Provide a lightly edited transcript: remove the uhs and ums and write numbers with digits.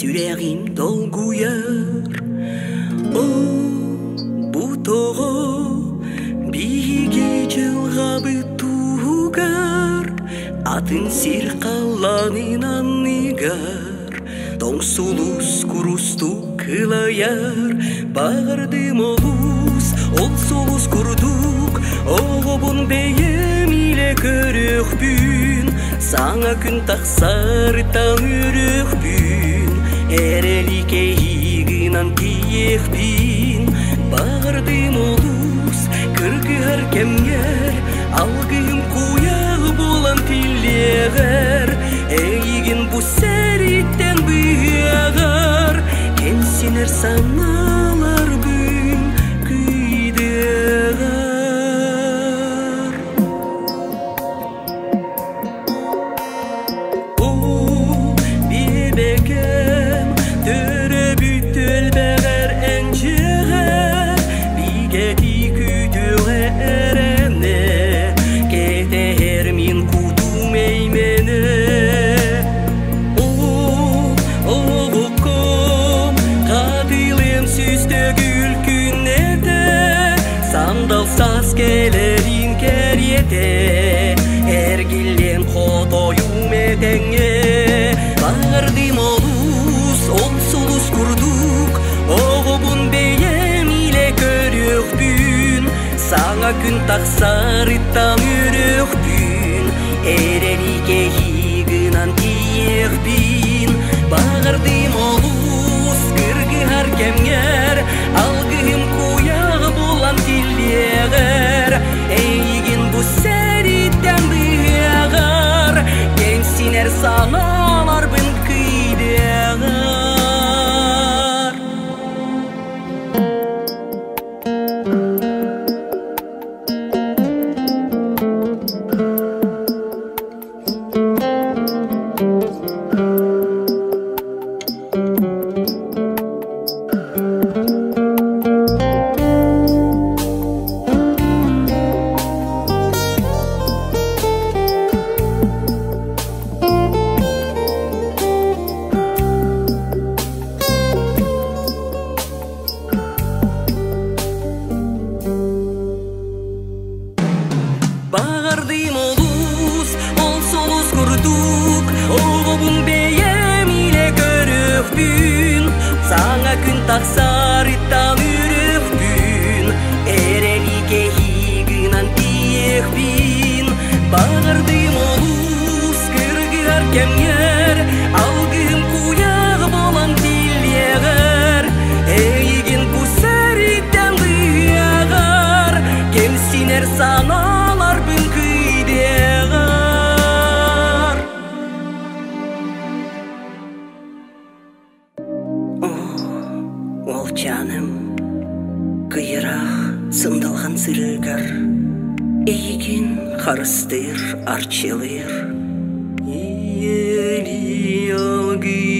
Yüreğim dolguyar O bu toğu Biğe жылғабы туғар Атын сир қаланынан нигар Тоңсулус курусту кылаяр Бағырдым олус, ол солус курдук Оғобун бейем иле көрөх бүн Саңа күн тақсар таң үрөх бүн Әрелике игынан тиек бин Бағырдым олус, кыргыр кемгер Алгым куял болан тилегер Эйгин бу сәриттен бұяғар Кенсенер саналар бүн күйдеғар О, бебекем түрі бүттіл бәғер әнжіғер Бігеті күйтіғе әрәмне Кетер мен кудум әймені Сас келерин керьете Эргилен хотоюм этеңе Бағырдым олус, ол солус курдук Оғобун бейем иле көрөх бүн Саңа күн тақсар таң үрөх бүн Эрелике игынан тиек бин Бағырдым олус, кыргыар кемгер Алгым куяг болан тилегер Эйгин бу сәриттен бұяғар Кенсинер саналар бін күйдеғар Бағырдым олус, ол солус курдук Оғобун бейем иле көрөх бүн Саңа күн тақсар таң үрөх бүн Эрелике игынан тиек бин Бағырдым олус, кыргыар кемгер Алгым куяг болан тилегер Эйгин бу сәриттен бұяғар Кемсинер сана Ол жаным, кыйрақ сымдалған зіргар Эйген қарыстыр арчылыр Ели алғы